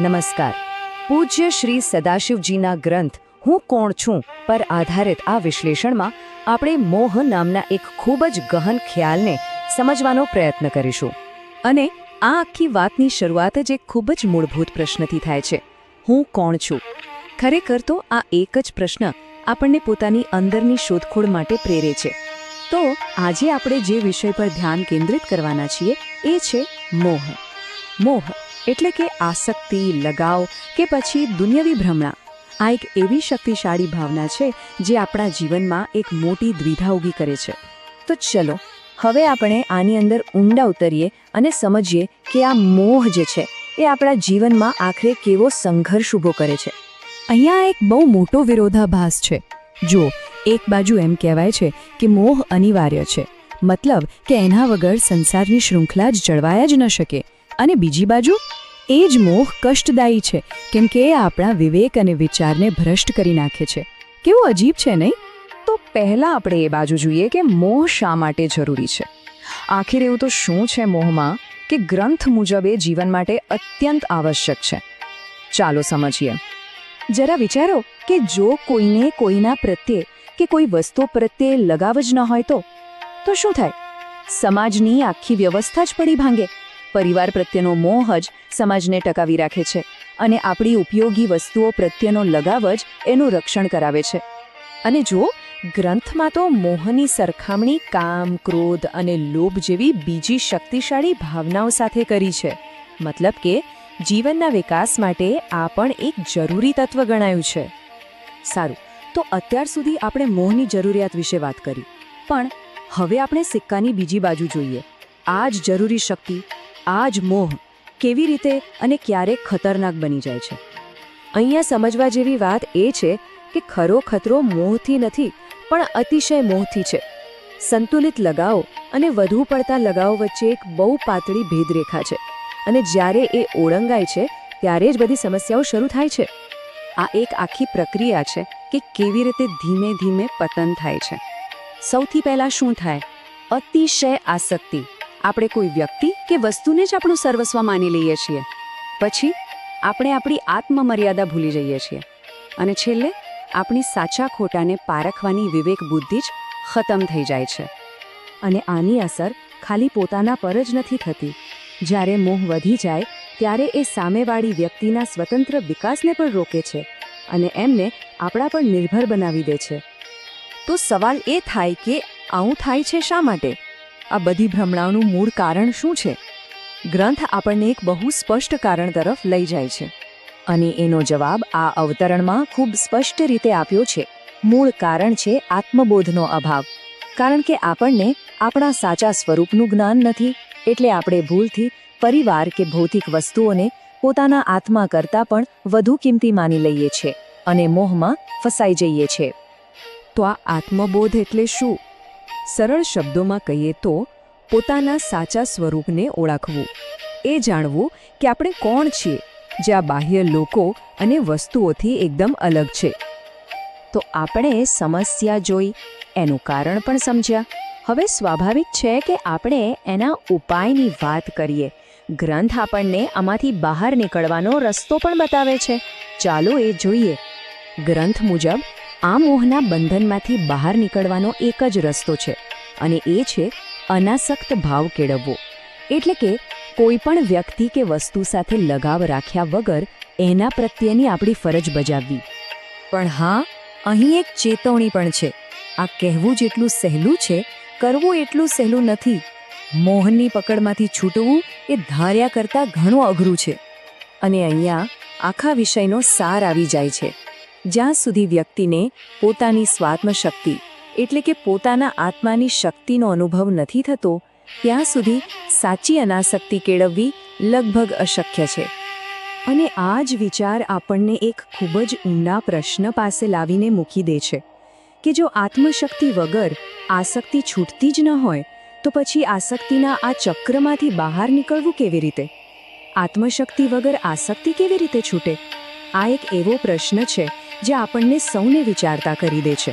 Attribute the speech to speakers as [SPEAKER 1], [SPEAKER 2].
[SPEAKER 1] નમસ્કાર. પૂજ્ય શ્રી સદાશિવજીના ગ્રંથ હું કોણ છું પર આધારિત આ વિશ્લેષણમાં આપણે મોહ નામના એક ખૂબ જ ગહન ખ્યાલને સમજવાનો પ્રયત્ન કરીશું. અને આ આખી વાતની શરૂઆત જ એક ખૂબ જ મૂળભૂત પ્રશ્નથી થાય છે: હું કોણ છું? ખરેખર તો આ એક જ પ્રશ્ન આપણને પોતાની અંદરની શોધખોળ માટે પ્રેરે છે. તો આજે આપણે જે વિષય પર ધ્યાન કેન્દ્રિત કરવાના છીએ એ છે મોહ. મોહ એટલે કે આસક્તિ, લગાવ કે પછી દુન્યવી ભ્રમણા. આ એક એવી શક્તિશાળી ભાવના છે જે આપણા જીવનમાં એક મોટી દ્વિધા ઊભી કરે છે. તો ચલો હવે આપણે આની અંદર ઊંડા ઉતરીએ અને સમજીએ કે આ મોહ જે છે એ આપણા જીવનમાં આખરે કેવો સંઘર્ષ ઊભો કરે છે. અહીંયા એક બહુ મોટો વિરોધાભાસ છે. જો એક બાજુ એમ કહેવાય છે કે મોહ અનિવાર્ય છે, મતલબ કે એના વગર સંસારની શૃંખલા જ જળવાયા જ ન શકે, અને બીજી બાજુ એ જ મોહ કષ્ટદાયી છે, કેમ કે એ આપણા વિવેક અને વિચારને ભ્રષ્ટ કરી નાખે છે. કેવું અજીબ છે નહીં? તો પહેલાં આપણે એ બાજુ જોઈએ કે મોહ શા માટે જરૂરી છે. આખિર એવું તો શું છે મોહમાં કે ગ્રંથ મુજબ એ જીવન માટે અત્યંત આવશ્યક છે. ચાલો સમજીએ. જરા વિચારો કે જો કોઈને કોઈના પ્રત્યે કે કોઈ વસ્તુ પ્રત્યે લગાવ જ ન હોય તો શું થાય? સમાજની આખી વ્યવસ્થા જ પડી ભાંગે. પરિવાર પ્રત્યેનો મોહ જ સમાજને ટકાવી રાખે છે, અને આપણી ઉપયોગી વસ્તુઓ પ્રત્યેનો લગાવ જ એનું રક્ષણ કરાવે છે. અને જો ગ્રંથમાં તો મોહની સરખામણી કામ, ક્રોધ અને લોભ જેવી બીજી શક્તિશાળી ભાવનાઓ સાથે કરી છે. મતલબ કે જીવનના વિકાસ માટે આ પણ એક જરૂરી તત્વ ગણાયું છે. સારું, તો અત્યાર સુધી આપણે મોહની જરૂરિયાત વિશે વાત કરી, પણ હવે આપણે સિક્કાની બીજી બાજુ જોઈએ. આ જ જરૂરી શક્તિ, આ જ મોહ કેવી રીતે અને ક્યારેક ખતરનાક બની જાય છે. અહીંયા સમજવા જેવી વાત એ છે કે ખરો ખતરો મોહથી નથી, પણ અતિશય મોહથી છે. સંતુલિત લગાવ અને વધુ પડતા લગાવ વચ્ચે એક બહુ પાતળી ભેદરેખા છે, અને જ્યારે એ ઓળંગાય છે ત્યારે જ બધી સમસ્યાઓ શરૂ થાય છે. આ એક આખી પ્રક્રિયા છે કે કેવી રીતે ધીમે ધીમે પતન થાય છે. સૌથી પહેલાં શું થાય? અતિશય આસક્તિ. આપણે કોઈ વ્યક્તિ કે વસ્તુને જ આપણું સર્વસ્વ માની લઈએ છીએ. પછી આપણે આપણી આત્મમર્યાદા ભૂલી જઈએ છીએ, અને છેલ્લે આપણી સાચા ખોટાને પારખવાની વિવેક બુદ્ધિ જ ખતમ થઈ જાય છે. અને આની અસર ખાલી પોતાના પર જ નથી થતી. જ્યારે મોહ વધી જાય ત્યારે એ સામેવાળી વ્યક્તિના સ્વતંત્ર વિકાસને પણ રોકે છે, અને એમને આપણા પર નિર્ભર બનાવી દે છે. તો સવાલ એ થાય કે આવું થાય છે શા માટે? આ બધી ભ્રમણાઓનું મૂળ કારણ શું છે? ગ્રંથ આપણને એક બહુ સ્પષ્ટ કારણ તરફ લઈ જાય છે, અને એનો જવાબ આ અવતરણમાં ખૂબ સ્પષ્ટ રીતે આપ્યો છે. મૂળ કારણ છે આત્મબોધનો અભાવ. કારણ કે આપણને આપણા સાચા સ્વરૂપનું જ્ઞાન નથી, એટલે આપણે ભૂલથી પરિવાર કે ભૌતિક વસ્તુઓને પોતાના આત્મા કરતાં પણ વધુ કિંમતી માની લઈએ છીએ, અને મોહમાં ફસાઈ જઈએ છીએ. તો આ આત્મબોધ એટલે શું? સરળ શબ્દોમાં કહીએ તો પોતાના સાચા સ્વરૂપને ઓળખવું. એ જાણવું કે આપણે કોણ છીએ, જે આ બાહ્ય લોકો અને વસ્તુઓથી એકદમ અલગ છે. તો આપણે સમસ્યા જોઈ, એનું કારણ પણ સમજ્યા. હવે સ્વાભાવિક છે કે આપણે એના ઉપાયની વાત કરીએ. ગ્રંથ આપણને આમાંથી બહાર નીકળવાનો રસ્તો પણ બતાવે છે. ચાલો એ જોઈએ. ગ્રંથ મુજબ આ મોહના બંધનમાંથી બહાર નીકળવાનો એક જ રસ્તો છે, અને એ છે અનાસક્ત ભાવ કેળવવો. એટલે કે કોઈ પણ વ્યક્તિ કે વસ્તુ સાથે લગાવ રાખ્યા વગર એના પ્રત્યેની આપણી ફરજ બજાવવી. પણ હા, અહીં એક ચેતવણી પણ છે. આ કહેવું જેટલું સહેલું છે, કરવું એટલું સહેલું નથી. મોહની પકડમાંથી છૂટવું એ ધાર્યા કરતાં ઘણું અઘરું છે. અને અહીંયા આખા વિષયનો સાર આવી જાય છે. જ્યાં સુધી વ્યક્તિને પોતાની સ્વાત્મશક્તિ એટલે કે પોતાના આત્માની શક્તિનો અનુભવ નથી થતો, ત્યાં સુધી સાચી અનાસક્તિ કેળવવી લગભગ અશક્ય છે. અને આ જ વિચાર આપણને એક ખૂબ જ ઊંડા પ્રશ્ન પાસે લાવીને મૂકી દે છે કે જો આત્મશક્તિ વગર આસક્તિ છૂટતી જ ન હોય, તો પછી આસક્તિના આ ચક્રમાંથી બહાર નીકળવું કેવી રીતે? આત્મશક્તિ વગર આસક્તિ કેવી રીતે છૂટે? આ એક એવો પ્રશ્ન છે જે આપણને સૌને વિચારતા કરી દે છે.